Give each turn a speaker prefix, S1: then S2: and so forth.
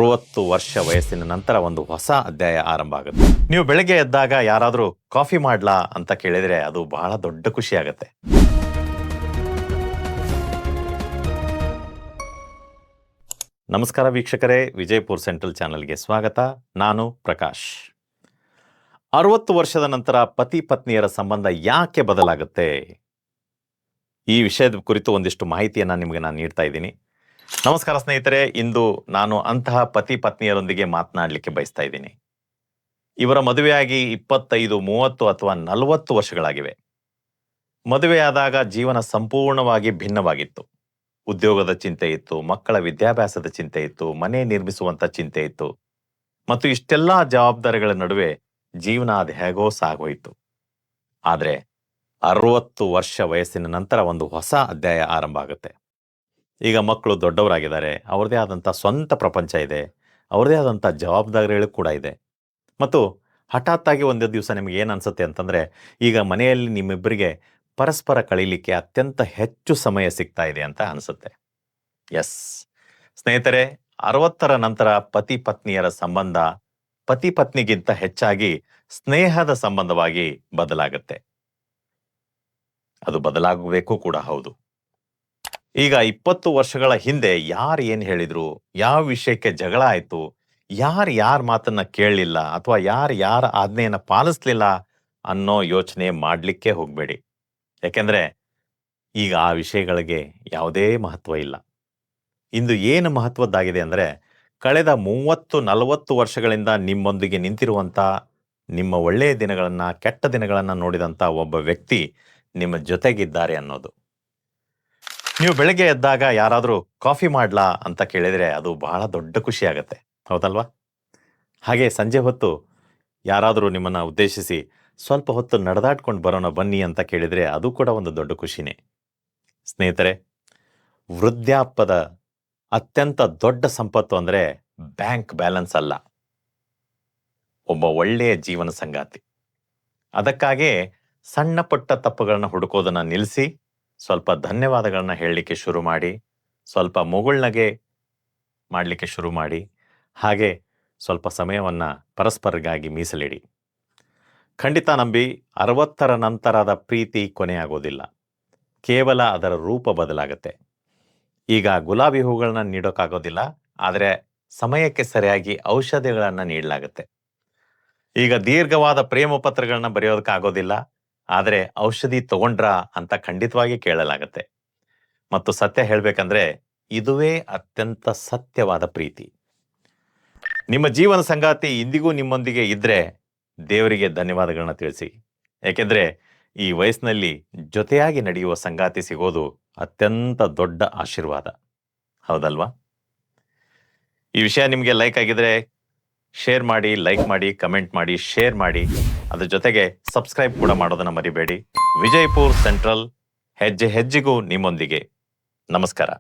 S1: 60 ವರ್ಷ ವಯಸ್ಸಿನ ನಂತರ ಒಂದು ಹೊಸ ಅಧ್ಯಾಯ ಆರಂಭ ಆಗುತ್ತೆ. ನೀವು ಬೆಳಗ್ಗೆ ಎದ್ದಾಗ ಯಾರಾದರೂ ಕಾಫಿ ಮಾಡ್ಲಾ ಅಂತ ಕೇಳಿದ್ರೆ ಅದು ಬಹಳ ದೊಡ್ಡ ಖುಷಿ ಆಗುತ್ತೆ. ನಮಸ್ಕಾರ ವೀಕ್ಷಕರೇ, ವಿಜಯಪುರ್ ಸೆಂಟ್ರಲ್ ಚಾನೆಲ್ಗೆ ಸ್ವಾಗತ. ನಾನು ಪ್ರಕಾಶ್. 60 ವರ್ಷದ ನಂತರ ಪತಿ ಪತ್ನಿಯರ ಸಂಬಂಧ ಯಾಕೆ ಬದಲಾಗುತ್ತೆ, ಈ ವಿಷಯದ ಕುರಿತು ಒಂದಿಷ್ಟು ಮಾಹಿತಿಯನ್ನು ನಿಮಗೆ ನಾನು ನೀಡ್ತಾ ಇದ್ದೀನಿ. ನಮಸ್ಕಾರ ಸ್ನೇಹಿತರೆ, ಇಂದು ನಾನು ಅಂತಹ ಪತಿ ಪತ್ನಿಯರೊಂದಿಗೆ ಮಾತನಾಡಲಿಕ್ಕೆ ಬಯಸ್ತಾ ಇದ್ದೀನಿ. ಇವರ ಮದುವೆಯಾಗಿ 25, 30 ಅಥವಾ 40 ವರ್ಷಗಳಾಗಿವೆ. ಮದುವೆಯಾದಾಗ ಜೀವನ ಸಂಪೂರ್ಣವಾಗಿ ಭಿನ್ನವಾಗಿತ್ತು. ಉದ್ಯೋಗದ ಚಿಂತೆ ಇತ್ತು, ಮಕ್ಕಳ ವಿದ್ಯಾಭ್ಯಾಸದ ಚಿಂತೆ ಇತ್ತು, ಮನೆ ನಿರ್ಮಿಸುವಂತ ಚಿಂತೆ ಇತ್ತು ಮತ್ತು ಇಷ್ಟೆಲ್ಲಾ ಜವಾಬ್ದಾರಿಗಳ ನಡುವೆ ಜೀವನ ಅದು ಹೇಗೋ ಸಾಗೋಯ್ತು. ಆದ್ರೆ 60 ವರ್ಷ ವಯಸ್ಸಿನ ನಂತರ ಒಂದು ಹೊಸ ಅಧ್ಯಾಯ ಆರಂಭ ಆಗುತ್ತೆ. ಈಗ ಮಕ್ಕಳು ದೊಡ್ಡವರಾಗಿದ್ದಾರೆ, ಅವ್ರದೇ ಆದಂಥ ಸ್ವಂತ ಪ್ರಪಂಚ ಇದೆ, ಅವ್ರದೇ ಆದಂಥ ಜವಾಬ್ದಾರಿಗಳು ಕೂಡ ಇದೆ. ಮತ್ತು ಹಠಾತ್ತಾಗಿ ಒಂದೇ ದಿವಸ ನಿಮಗೆ ಏನು ಅನಿಸುತ್ತೆ ಅಂತಂದರೆ, ಈಗ ಮನೆಯಲ್ಲಿ ನಿಮ್ಮಿಬ್ಬರಿಗೆ ಪರಸ್ಪರ ಕಳೀಲಿಕ್ಕೆ ಅತ್ಯಂತ ಹೆಚ್ಚು ಸಮಯ ಸಿಗ್ತಾ ಇದೆ ಅಂತ ಅನಿಸುತ್ತೆ. ಎಸ್ ಸ್ನೇಹಿತರೆ, 60ರ ನಂತರ ಪತಿ ಪತ್ನಿಯರ ಸಂಬಂಧ ಪತಿ ಪತ್ನಿಗಿಂತ ಹೆಚ್ಚಾಗಿ ಸ್ನೇಹದ ಸಂಬಂಧವಾಗಿ ಬದಲಾಗುತ್ತೆ. ಅದು ಬದಲಾಗಬೇಕು ಕೂಡ ಹೌದು. ಈಗ 20 ವರ್ಷಗಳ ಹಿಂದೆ ಯಾರು ಏನು ಹೇಳಿದ್ರು, ಯಾವ ವಿಷಯಕ್ಕೆ ಜಗಳ ಆಯಿತು, ಯಾರ ಮಾತನ್ನ ಕೇಳಲಿಲ್ಲ ಅಥವಾ ಯಾರ ಆಜ್ಞೆಯನ್ನು ಪಾಲಿಸ್ಲಿಲ್ಲ ಅನ್ನೋ ಯೋಚನೆ ಮಾಡಲಿಕ್ಕೆ ಹೋಗಬೇಡಿ. ಯಾಕೆಂದ್ರೆ ಈಗ ಆ ವಿಷಯಗಳಿಗೆ ಯಾವುದೇ ಮಹತ್ವ ಇಲ್ಲ. ಇಂದು ಏನು ಮಹತ್ವದ್ದಾಗಿದೆ ಅಂದರೆ, ಕಳೆದ 30-40 ವರ್ಷಗಳಿಂದ ನಿಮ್ಮೊಂದಿಗೆ ನಿಂತಿರುವಂಥ, ನಿಮ್ಮ ಒಳ್ಳೆಯ ದಿನಗಳನ್ನು ಕೆಟ್ಟ ದಿನಗಳನ್ನು ನೋಡಿದಂಥ ಒಬ್ಬ ವ್ಯಕ್ತಿ ನಿಮ್ಮ ಜೊತೆಗಿದ್ದಾರೆ ಅನ್ನೋದು. ನೀವು ಬೆಳಗ್ಗೆ ಎದ್ದಾಗ ಯಾರಾದರೂ ಕಾಫಿ ಮಾಡ್ಲಾ ಅಂತ ಕೇಳಿದರೆ ಅದು ಬಹಳ ದೊಡ್ಡ ಖುಷಿ ಆಗುತ್ತೆ, ಹೌದಲ್ವಾ? ಹಾಗೆ ಸಂಜೆ ಹೊತ್ತು ಯಾರಾದರೂ ನಿಮ್ಮನ್ನು ಉದ್ದೇಶಿಸಿ ಸ್ವಲ್ಪ ಹೊತ್ತು ನಡೆದಾಡ್ಕೊಂಡು ಬರೋಣ ಬನ್ನಿ ಅಂತ ಕೇಳಿದರೆ ಅದು ಕೂಡ ಒಂದು ದೊಡ್ಡ ಖುಷಿನೇ. ಸ್ನೇಹಿತರೆ, ವೃದ್ಧಾಪ್ಯದ ಅತ್ಯಂತ ದೊಡ್ಡ ಸಂಪತ್ತು ಅಂದರೆ ಬ್ಯಾಂಕ್ ಬ್ಯಾಲೆನ್ಸ್ ಅಲ್ಲ, ಒಬ್ಬ ಒಳ್ಳೆಯ ಜೀವನ ಸಂಗಾತಿ. ಅದಕ್ಕಾಗೇ ಸಣ್ಣ ಪುಟ್ಟ ತಪ್ಪುಗಳನ್ನ ಹುಡುಕೋದನ್ನ ನಿಲ್ಲಿಸಿ ಸ್ವಲ್ಪ ಧನ್ಯವಾದಗಳನ್ನ ಹೇಳಲಿಕ್ಕೆ ಶುರು ಮಾಡಿ, ಸ್ವಲ್ಪ ಮುಗುಳ್ನಗೆ ಮಾಡಲಿಕ್ಕೆ ಶುರು ಮಾಡಿ, ಹಾಗೆ ಸ್ವಲ್ಪ ಸಮಯವನ್ನು ಪರಸ್ಪರಗಾಗಿ ಮೀಸಲಿಡಿ. ಖಂಡಿತ ನಂಬಿ, 60ರ ನಂತರದ ಪ್ರೀತಿ ಕೊನೆಯಾಗೋದಿಲ್ಲ, ಕೇವಲ ಅದರ ರೂಪ ಬದಲಾಗುತ್ತೆ. ಈಗ ಗುಲಾಬಿ ಹೂಗಳನ್ನ ನೀಡೋಕ್ಕಾಗೋದಿಲ್ಲ, ಆದರೆ ಸಮಯಕ್ಕೆ ಸರಿಯಾಗಿ ಔಷಧಿಗಳನ್ನು ನೀಡಲಾಗುತ್ತೆ. ಈಗ ದೀರ್ಘವಾದ ಪ್ರೇಮ ಪತ್ರಗಳನ್ನ ಬರೆಯೋದಕ್ಕಾಗೋದಿಲ್ಲ, ಆದರೆ ಔಷಧಿ ತಗೊಂಡ್ರಾ ಅಂತ ಖಂಡಿತವಾಗಿ ಕೇಳಲಾಗತ್ತೆ. ಮತ್ತು ಸತ್ಯ ಹೇಳಬೇಕಂದ್ರೆ ಇದುವೇ ಅತ್ಯಂತ ಸತ್ಯವಾದ ಪ್ರೀತಿ. ನಿಮ್ಮ ಜೀವನ ಸಂಗಾತಿ ಇಂದಿಗೂ ನಿಮ್ಮೊಂದಿಗೆ ಇದ್ರೆ ದೇವರಿಗೆ ಧನ್ಯವಾದಗಳನ್ನ ತಿಳಿಸಿ. ಯಾಕೆಂದ್ರೆ ಈ ವಯಸ್ಸಿನಲ್ಲಿ ಜೊತೆಯಾಗಿ ನಡೆಯುವ ಸಂಗಾತಿ ಸಿಗೋದು ಅತ್ಯಂತ ದೊಡ್ಡ ಆಶೀರ್ವಾದ, ಹೌದಲ್ವಾ? ಈ ವಿಷಯ ನಿಮಗೆ ಲೈಕ್ ಆಗಿದ್ರೆ ಶೇರ್ ಮಾಡಿ, ಲೈಕ್ ಮಾಡಿ, ಕಮೆಂಟ್ ಮಾಡಿ, ಶೇರ್ ಮಾಡಿ. ಅದ್ರ ಜೊತೆಗೆ ಸಬ್ಸ್ಕ್ರೈಬ್ ಕೂಡ ಮಾಡೋದನ್ನ ಮರಿಬೇಡಿ. ವಿಜಯಪುರ್ ಸೆಂಟ್ರಲ್, ಹೆಜ್ಜೆ ಹೆಜ್ಜೆಗೂ ನಿಮ್ಮೊಂದಿಗೆ. ನಮಸ್ಕಾರ.